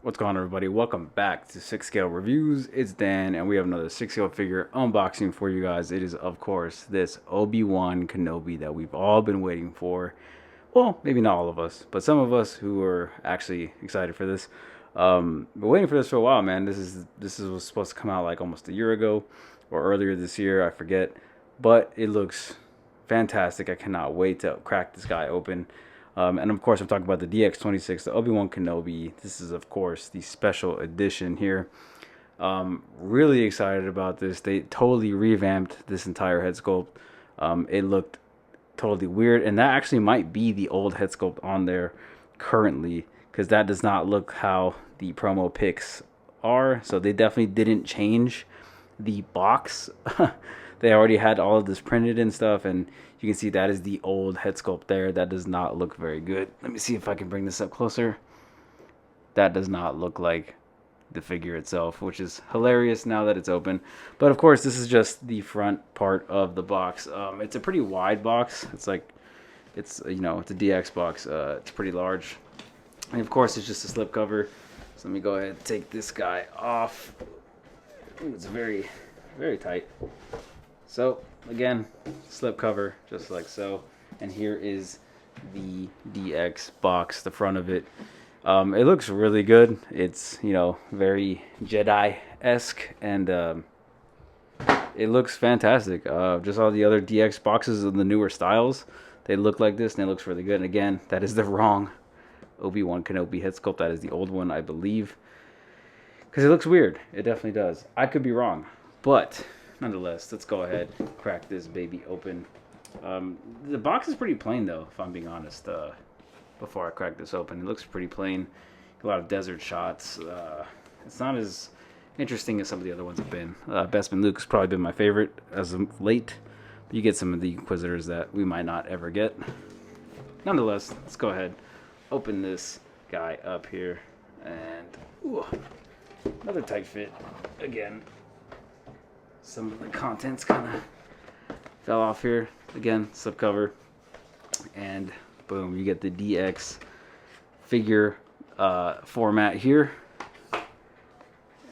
What's going on, everybody? Welcome back to 6 Scale Reviews. It's Dan, and we have another 6 Scale figure unboxing for you guys. It is, of course, this Obi Wan Kenobi that we've all been waiting for. Well, maybe not all of us, but some of us who are actually excited for this. Been waiting for this for a while, man. This was supposed to come out like almost a year ago or earlier this year, I forget. But it looks fantastic. I cannot wait to crack this guy open. And of course, I'm talking about the DX26, the Obi Wan Kenobi. This is, of course, the special edition here. Really excited about this. They totally revamped this entire head sculpt. It looked totally weird, and that actually might be the old head sculpt on there currently, because that does not look how the promo pics are. So they definitely didn't change the box. They already had all of this printed and stuff, and you can see that is the old head sculpt there. That does not look very good. Let me see if I can bring this up closer. That does not look like the figure itself, which is hilarious now that it's open. But of course, this is just the front part of the box. It's a pretty wide box. It's like, it's a DX box. It's pretty large. And of course, it's just a slip cover. So let me go ahead and take this guy off. Ooh, it's very, very tight. So again, slip cover, just like so. And here is the DX box, the front of it. It looks really good. It's, very Jedi-esque, and it looks fantastic. Just all the other DX boxes of the newer styles, they look like this, and it looks really good. And again, that is the wrong Obi Wan Kenobi head sculpt. That is the old one, I believe, because it looks weird. It definitely does. I could be wrong, but nonetheless, let's go ahead and crack this baby open. The box is pretty plain, though, if I'm being honest. Before I crack this open, it looks pretty plain. A lot of desert shots. It's not as interesting as some of the other ones have been. Bespin Luke has probably been my favorite as of late. But you get some of the Inquisitors that we might not ever get. Nonetheless, let's go ahead, open this guy up here, and ooh, another tight fit again. Some of the contents kind of fell off here. Again, slipcover, and boom, you get the DX figure format here.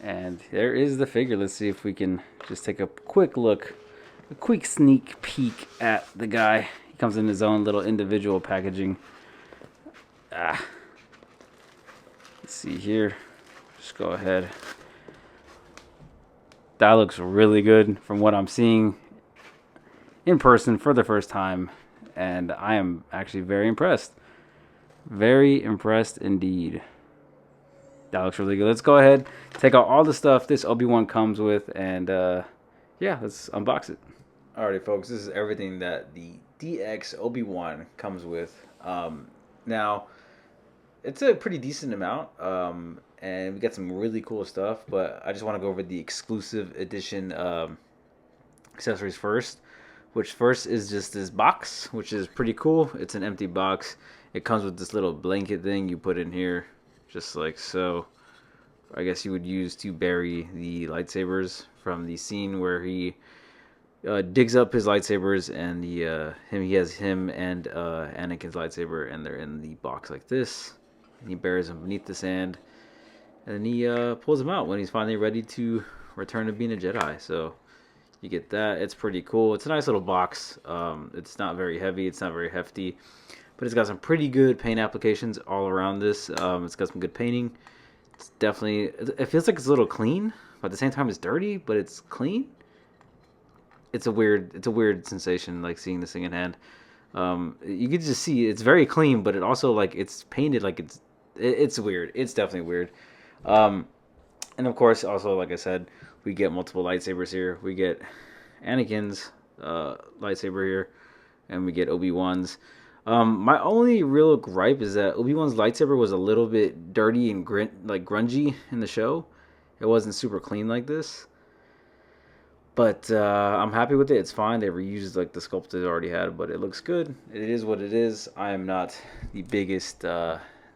And there is the figure. Let's see if we can just take a quick look, a quick sneak peek at the guy. He comes in his own little individual packaging. Let's see here. Just go ahead. That looks really good from what I'm seeing in person for the first time, and I am actually very impressed. Very impressed indeed. That looks really good. Let's go ahead, take out all the stuff this Obi-Wan comes with, and yeah, let's unbox it. Alrighty, folks, this is everything that the DX Obi-Wan comes with. Now, it's a pretty decent amount, and we got some really cool stuff, but I just want to go over the exclusive edition accessories first, which first is just this box, which is pretty cool. It's an empty box. It comes with this little blanket thing you put in here, just like so. I guess you would use to bury the lightsabers from the scene where he digs up his lightsabers, and he has him and Anakin's lightsaber, and they're in the box like this. And he buries them beneath the sand, and then he pulls them out when he's finally ready to return to being a Jedi. So you get that. It's pretty cool. It's a nice little box. It's not very heavy. It's not very hefty, but it's got some pretty good paint applications all around this. It's got some good painting. It's definitely, it feels like it's a little clean, but at the same time it's dirty, but it's clean. It's a weird sensation, like seeing this thing in hand. You can just see it's very clean, but it also, like, it's painted like it's weird. It's definitely weird. And of course, also, like I said, we get multiple lightsabers here. We get Anakin's lightsaber here, and we get Obi-Wan's. My only real gripe is that Obi-Wan's lightsaber was a little bit dirty and grungy in the show. It wasn't super clean like this. But I'm happy with it. It's fine. They reused like the sculpt they already had, but it looks good. It is what it is. I am not the biggest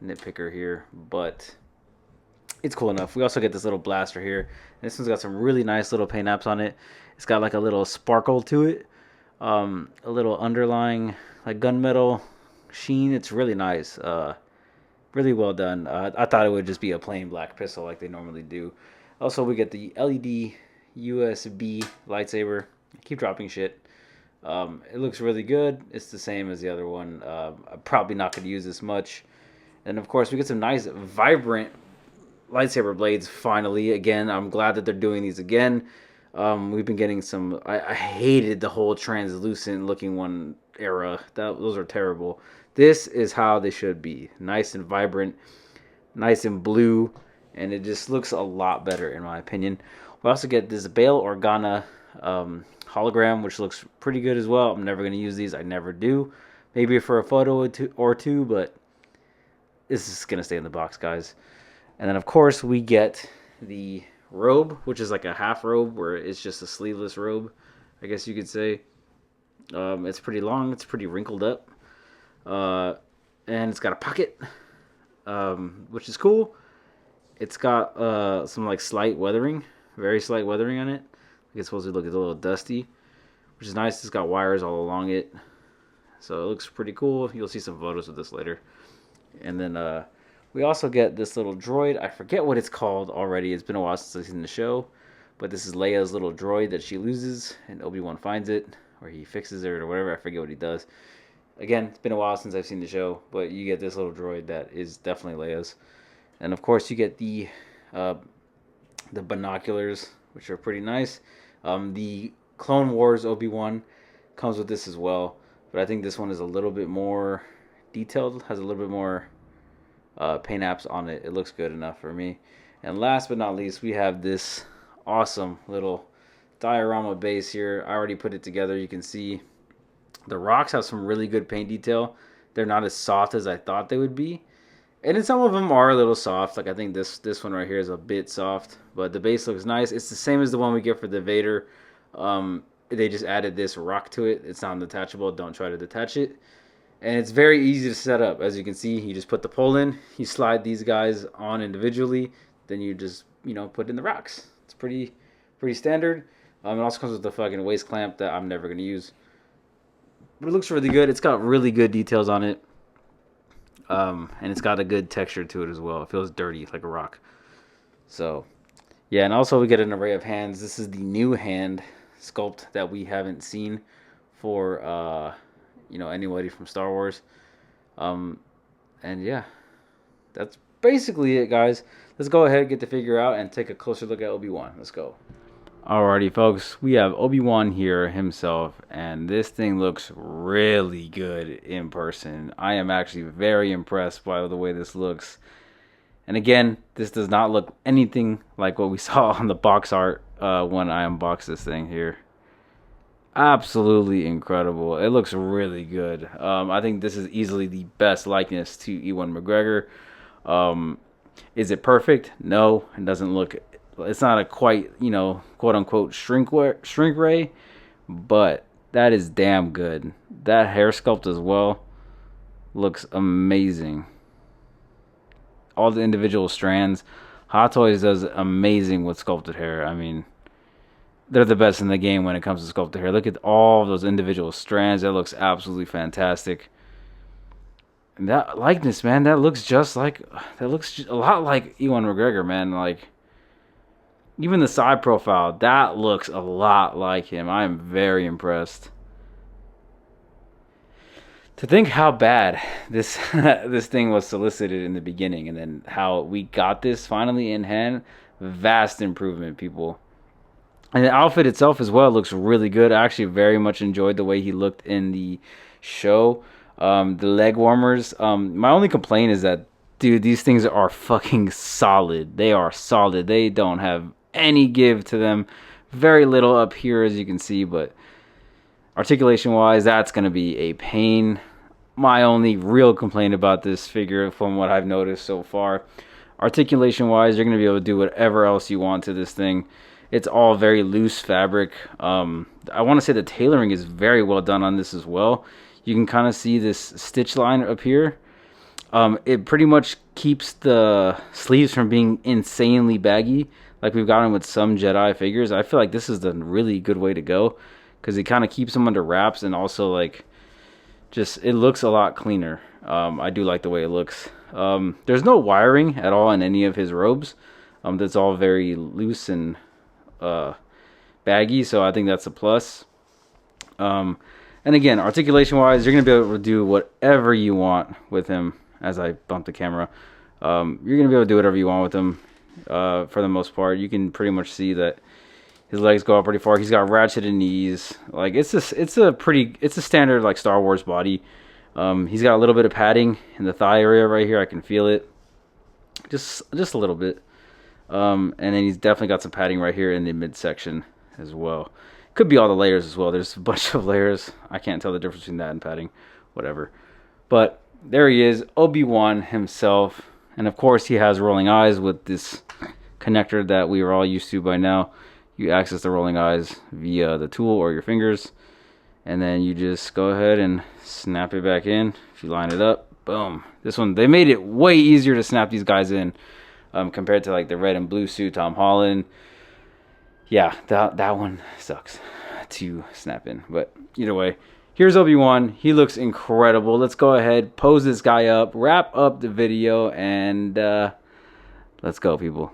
nitpicker here, but it's cool enough. We also get this little blaster here. This one's got some really nice little paint apps on it. It's got like a little sparkle to it, a little underlying like gunmetal sheen. It's really nice. Really well done. I thought it would just be a plain black pistol like they normally do. Also, we get the LED USB lightsaber. I keep dropping shit. It looks really good. It's the same as the other one. I'm probably not going to use this much. And of course, we get some nice, vibrant lightsaber blades finally. Again, I'm glad that they're doing these again. We've been getting some. I hated the whole translucent looking one era. Those are terrible. This is how they should be. Nice and vibrant, nice and blue, and it just looks a lot better in my opinion. We also get this Bail Organa hologram, which looks pretty good as well. I'm never going to use these. I never do. Maybe for a photo or two, but this is going to stay in the box, guys. And then, of course, we get the robe, which is like a half robe, where it's just a sleeveless robe, I guess you could say. It's pretty long. It's pretty wrinkled up. And it's got a pocket, which is cool. It's got some like slight weathering, very slight weathering on it. It's supposed to look a little dusty, which is nice. It's got wires all along it, so it looks pretty cool. You'll see some photos of this later. And then we also get this little droid. I forget what it's called already. It's been a while since I've seen the show, but this is Leia's little droid that she loses, and Obi Wan finds it, or he fixes it, or whatever. I forget what he does. Again, it's been a while since I've seen the show, but you get this little droid that is definitely Leia's. And of course, you get the binoculars, which are pretty nice. The Clone Wars Obi Wan comes with this as well, but I think this one is a little bit more detailed, has a little bit more paint apps on it. It looks good enough for me. And last but not least, we have this awesome little diorama base here. I already put it together. You can see the rocks have some really good paint detail. They're not as soft as I thought they would be. And then some of them are a little soft. Like I think this one right here is a bit soft. But the base looks nice. It's the same as the one we get for the Vader. They just added this rock to it. It's non-detachable. Don't try to detach it. And it's very easy to set up. As you can see, you just put the pole in. You slide these guys on individually. Then you just, put in the rocks. It's pretty standard. It also comes with the fucking waist clamp that I'm never going to use. But it looks really good. It's got really good details on it. And it's got a good texture to it as well. It feels dirty like a rock. So, yeah, and also we get an array of hands. This is the new hand sculpt that we haven't seen for, anybody from Star Wars. And yeah, that's basically it, guys. Let's go ahead and get the figure out and take a closer look at Obi Wan. Let's go. Alrighty, folks, we have Obi Wan here himself, and this thing looks really good in person. I am actually very impressed by the way this looks. And again, this does not look anything like what we saw on the box art when I unboxed this thing here. Absolutely incredible. It looks really good. I think this is easily the best likeness to Ewan McGregor. Is it perfect? No, it doesn't look. It's not a quite, quote unquote shrink ray, but that is damn good. That hair sculpt as well looks amazing. All the individual strands. Hot Toys does amazing with sculpted hair. I mean, they're the best in the game when it comes to sculpted hair. Look at all those individual strands. That looks absolutely fantastic. And that likeness, man, that looks a lot like Ewan McGregor, man. Like, even the side profile, that looks a lot like him. I am very impressed. To think how bad this this thing was solicited in the beginning, and then how we got this finally in hand, vast improvement, people. And the outfit itself as well looks really good. I actually very much enjoyed the way he looked in the show. The leg warmers. My only complaint is that, dude, these things are fucking solid. They are solid. They don't have any give to them. Very little up here, as you can see, but articulation wise, that's going to be a pain. My only real complaint about this figure, from what I've noticed so far, articulation wise, you're going to be able to do whatever else you want to this thing. It's all very loose fabric. I want to say the tailoring is very well done on this as well. You can kind of see this stitch line up here. It pretty much keeps the sleeves from being insanely baggy, like we've gotten with some Jedi figures. I feel like this is the really good way to go, because it kind of keeps them under wraps, and also like just it looks a lot cleaner. I do like the way it looks. There's no wiring at all in any of his robes. That's all very loose and baggy, so I think that's a plus. And again, articulation wise, you're going to be able to do whatever you want with him. As I bump the camera, you're going to be able to do whatever you want with him. For the most part, you can pretty much see that his legs go up pretty far. He's got ratcheted knees. Like it's a standard like Star Wars body. He's got a little bit of padding in the thigh area right here. I can feel it, just a little bit. And then he's definitely got some padding right here in the midsection as well. Could be all the layers as well. There's a bunch of layers. I can't tell the difference between that and padding, whatever. But there he is, Obi Wan himself. And of course, he has rolling eyes with this connector that we are all used to by now. You access the rolling eyes via the tool or your fingers. And then you just go ahead and snap it back in. If you line it up, boom. This one, they made it way easier to snap these guys in compared to like the red and blue suit Tom Holland. Yeah, that one sucks to snap in. But either way, here's Obi Wan. He looks incredible. Let's go ahead, pose this guy up, wrap up the video, and let's go, people.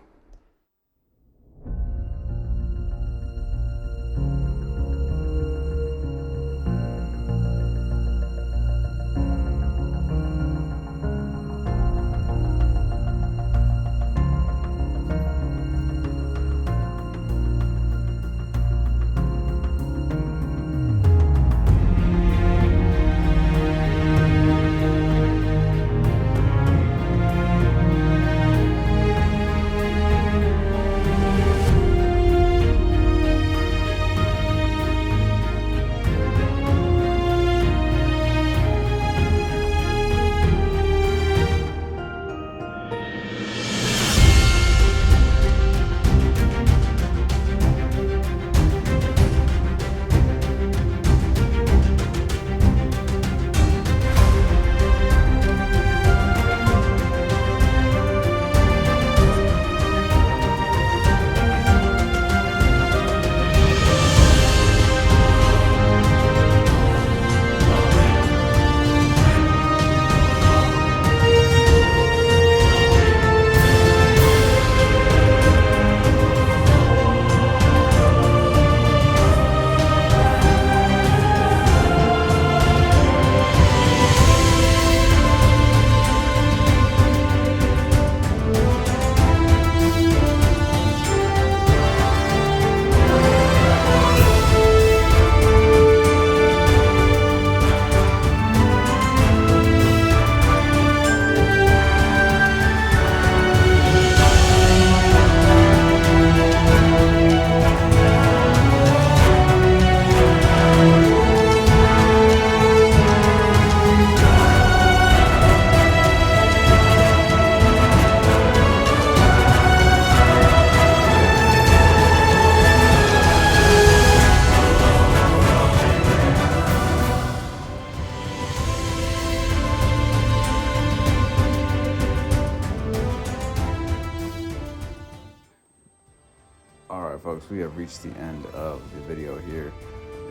Alright folks, we have reached the end of the video here,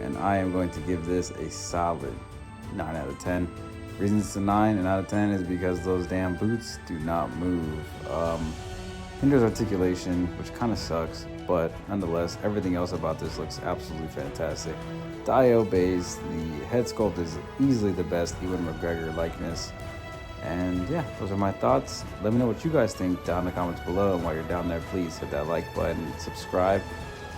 and I am going to give this a solid 9 out of 10. Reason it's a 9 and out of 10 is because those damn boots do not move. Hinders articulation, which kind of sucks, but nonetheless, everything else about this looks absolutely fantastic. The eye obeys, the head sculpt is easily the best Ewan McGregor likeness. And yeah, those are my thoughts. Let me know what you guys think down in the comments below. And while you're down there, please hit that like button, subscribe,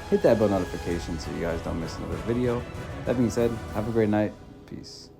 hit that bell notification so you guys don't miss another video. That being said, have a great night. Peace.